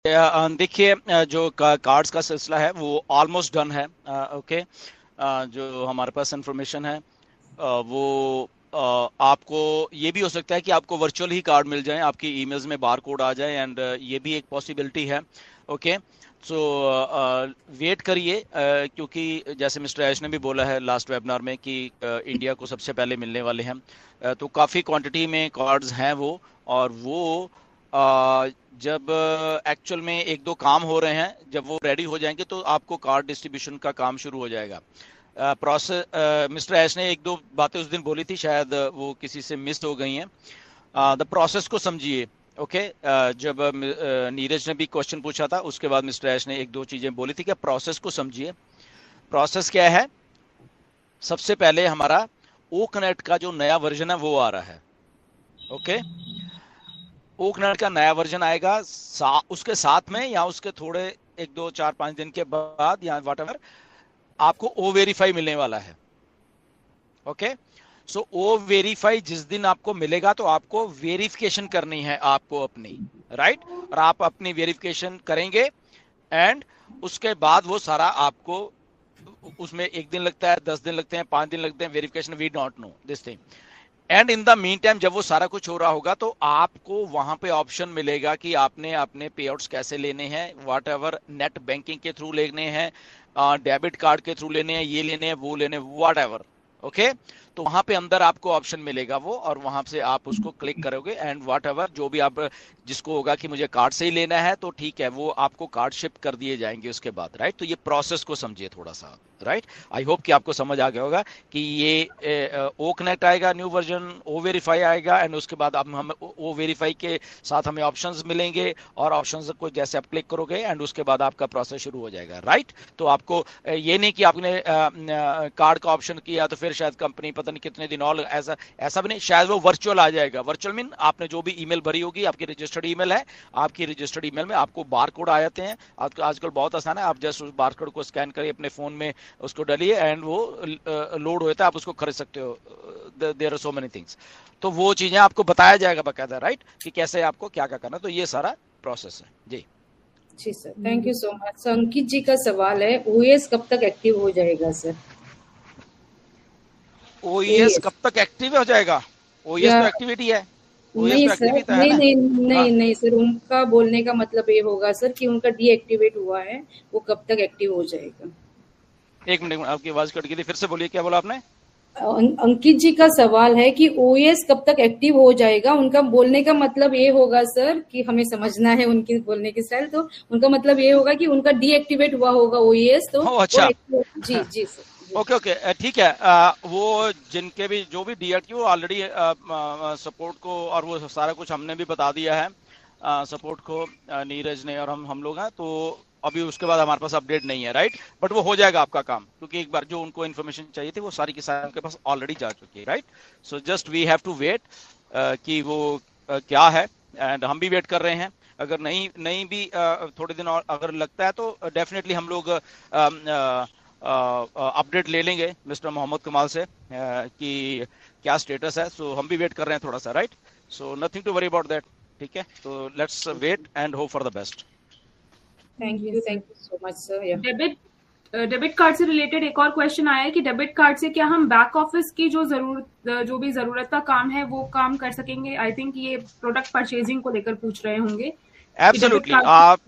देखिए, जो कार्ड्स का सिलसिला है वो ऑलमोस्ट डन है। ओके। जो हमारे पास इंफॉर्मेशन है, वो आपको ये भी हो सकता है कि आपको वर्चुअल ही कार्ड मिल जाए, आपकी ईमेल्स में बार कोड आ जाए, एंड ये भी एक पॉसिबिलिटी है। ओके। सो वेट करिए, क्योंकि जैसे मिस्टर ऐश ने भी बोला है लास्ट वेबिनार में कि इंडिया को सबसे पहले मिलने वाले हैं। तो काफ़ी क्वांटिटी में कार्ड्स हैं वो, और वो जब एक्चुअल में एक दो काम हो रहे हैं, जब वो रेडी हो जाएंगे तो आपको कार्ड डिस्ट्रीब्यूशन का काम शुरू हो जाएगा। प्रोसेस, मिस्टर ऐश ने एक दो बातें उस दिन बोली थी, शायद वो किसी से मिस हो गई हैं। द प्रोसेस को समझिए। ओके। जब नीरज ने भी क्वेश्चन पूछा था, उसके बाद मिस्टर ऐश ने एक दो चीजें बोली थी कि प्रोसेस को समझिए। प्रोसेस क्या है? सबसे पहले हमारा ओ कनेक्ट का जो नया वर्जन है वो आ रहा है। ओके। ओ कनेक्ट का नया वर्जन आएगा, उसके साथ में या उसके थोड़े एक दो चार पांच दिन के बाद या वट एवर, आपको ओ वेरीफाई मिलने वाला है। ओके। सो ओ वेरीफाई जिस दिन आपको मिलेगा तो आपको वेरिफिकेशन करनी है आपको अपनी, राइट। और आप अपनी वेरिफिकेशन करेंगे, एंड उसके बाद वो सारा आपको, उसमें एक दिन लगता है, 10 दिन लगते हैं, 5 दिन लगते हैं verification, we don't know this thing. And in the meantime जब वो सारा कुछ हो रहा होगा तो आपको वहां पे ऑप्शन मिलेगा कि आपने अपने पे आउट्स कैसे लेने हैं, वॉट एवर, नेट बैंकिंग के थ्रू लेने हैं, डेबिट कार्ड के थ्रू लेने हैं, ये लेने हैं, वो लेने हैं, वॉट एवर। ओके। तो वहां पे अंदर आपको ऑप्शन मिलेगा वो, और वहां से आप उसको क्लिक करोगे, एंड वॉट एवर जो भी आप, जिसको होगा कि मुझे कार्ड से ही लेना है तो ठीक है, वो आपको कार्ड शिप कर दिए जाएंगे उसके बाद, राइट। तो ये प्रोसेस को समझिए थोड़ा सा, राइट। आई होप कि आपको समझ आ गया होगा कि ये ओ कनेक्ट आएगा, न्यू वर्जन, ओ वेरीफाई आएगा, एंड उसके बाद अब हम ओ वेरीफाई के साथ हमें ऑप्शंस मिलेंगे, और ऑप्शंस को जैसे आप क्लिक करोगे एंड उसके बाद आपका प्रोसेस शुरू हो जाएगा, राइट। तो आपको ये नहीं कि आपने कार्ड का ऑप्शन किया तो फिर शायद कंपनी पता नहीं कितने दिन, और ऐसा ऐसा भी नहीं, शायद वो वर्चुअल आ जाएगा। वर्चुअल मीन आपने जो भी ईमेल भरी होगी, आपकी रजिस्टर्ड ईमेल है, आपकी रजिस्टर्ड ईमेल में आपको बार कोड आ जाते हैं। आजकल बहुत आसान है, आप जस्ट उस बार कोड को स्कैन करिए अपने फोन में, उसको डालिए, एंड वो लोड होता है, आप उसको खरीद सकते हो। There are so many things. तो वो चीजें आपको बताया जाएगा बकायदा, राइट, कि कैसे आपको क्या क्या करना। तो ये सारा प्रोसेस है जी। जी sir, thank you so much. Ankit ji का सवाल है, ओएस कब तक एक्टिव हो जाएगा सर? ओईएस ओएस कब तक एक्टिव हो जाएगा? ओईएस या तो एक्टिविटी है, ओईएस नहीं तो सर, एक्टिविटी है नहीं ना। नहीं हाँ, नहीं नहीं सर, उनका बोलने का मतलब ये होगा सर कि उनका डीएक्टिवेट हुआ है, वो कब तक एक्टिव हो जाएगा? एक मिनट, आपकी आवाज कट गई थी, फिर से बोलिए, क्या बोला आपने? अंकित जी का सवाल है कि ओएस कब तक एक्टिव हो जाएगा। उनका बोलने का मतलब ये होगा सर कि हमें समझना है उनकी बोलने की स्टाइल, तो उनका मतलब ये होगा कि उनका डीएक्टिवेट हुआ होगा ओएस, तो ओ वो अच्छा। एक्टिव। जी जी सर जी। ओके ओके, ठीक है। वो जिनके भी जो भी डीआरटी, वो ऑलरेडी सपोर्ट को, और वो सारा कुछ हमने भी बता दिया है सपोर्ट को, नीरज ने और हम लोग हैं। तो अभी उसके बाद हमारे पास अपडेट नहीं है, राइट। बट वो हो जाएगा आपका काम, क्योंकि एक बार जो उनको इन्फॉर्मेशन चाहिए थी वो सारी की सारी उनके पास ऑलरेडी जा चुकी है, right. So just we have to wait कि वो क्या है, एंड हम भी वेट कर रहे हैं। अगर नहीं नहीं भी थोड़े दिन और अगर लगता है तो डेफिनेटली हम लोग अपडेट ले लेंगे मिस्टर मोहम्मद कमाल से कि क्या स्टेटस है। सो हम भी वेट कर रहे हैं थोड़ा सा, right. So nothing to worry about that. ठीक है, तो let's wait and hope for the best. Thank you so much sir. या डेबिट डेबिट कार्ड से रिलेटेड एक और क्वेश्चन आया है कि डेबिट कार्ड से क्या हम बैक ऑफिस की जो भी जरूरत का काम है वो काम कर सकेंगे? आई थिंक ये प्रोडक्ट परचेजिंग को लेकर पूछ रहे होंगे कि डेबिट एब्सोल्युटली, कार्ड। आप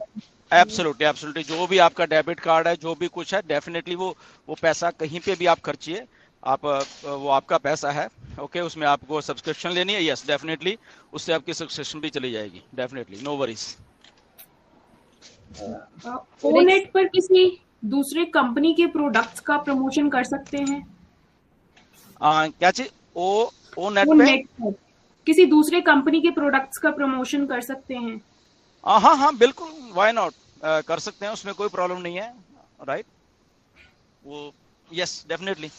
एब्सोल्युटली एब्सोल्युटली जो भी आपका डेबिट कार्ड है, जो भी कुछ है, डेफिनेटली वो पैसा कहीं पे भी आप खर्चिए। आप वो आपका पैसा है। ओके, उसमें आपको सब्सक्रिप्शन लेनी है, यस डेफिनेटली, उससे आपकी सब्सक्रिप्शन भी चली जाएगी, डेफिनेटली, नो वरीज। ओनेट पर किसी दूसरे कंपनी के प्रोडक्ट्स का प्रमोशन कर सकते हैं? क्या चीज? ओ ओ नेट पे? ओनेट पर किसी दूसरे कंपनी के प्रोडक्ट्स का प्रमोशन कर सकते हैं? हाँ हाँ बिल्कुल, वाई नॉट, कर सकते हैं, उसमें कोई प्रॉब्लम नहीं है, राइट। वो यस डेफिनेटली,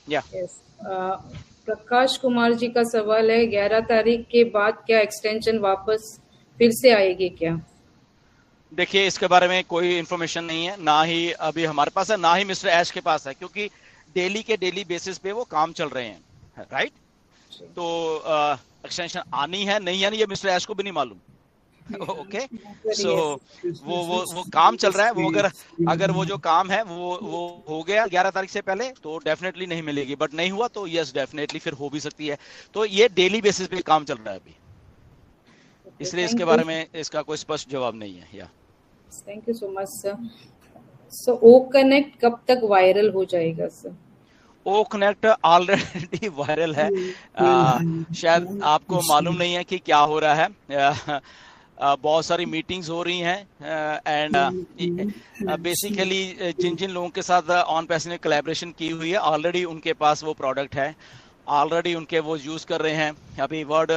या। यस, प्रकाश कुमार जी का सवाल है, 11 तारीख के बाद क्या एक्सटेंशन वापस फिर से आएगी क्या? देखिए, इसके बारे में कोई इन्फॉर्मेशन नहीं है, ना ही अभी हमारे पास है, ना ही मिस्टर ऐश के पास है, क्योंकि डेली के डेली बेसिस पे वो काम चल रहे हैं, राइट। तो एक्सटेंशन आनी है नहीं आनी, ये मिस्टर ऐश को भी नहीं मालूम, ओके सो वो काम चल रहा है। वो अगर वो जो काम है वो हो गया 11 तारीख से पहले तो डेफिनेटली नहीं मिलेगी, बट नहीं हुआ तो यस डेफिनेटली फिर हो भी सकती है। तो ये डेली बेसिस पे काम चल रहा है अभी, इसलिए इसके बारे में इसका कोई स्पष्ट जवाब नहीं है। या thank you so much sir. So O connect कब तक वायरल हो जाएगा sir? O connect already viral है। शायद आपको मालूम नहीं है कि क्या हो रहा है। बहुत सारी मीटिंग्स हो रही हैं एंड बेसिकली जिन जिन लोगों के साथ ऑन पैसे ने कोलैबोरेशन की हुई है ऑलरेडी उनके पास वो प्रोडक्ट है, ऑलरेडी उनके वो यूज कर रहे हैं। अभी वर्ड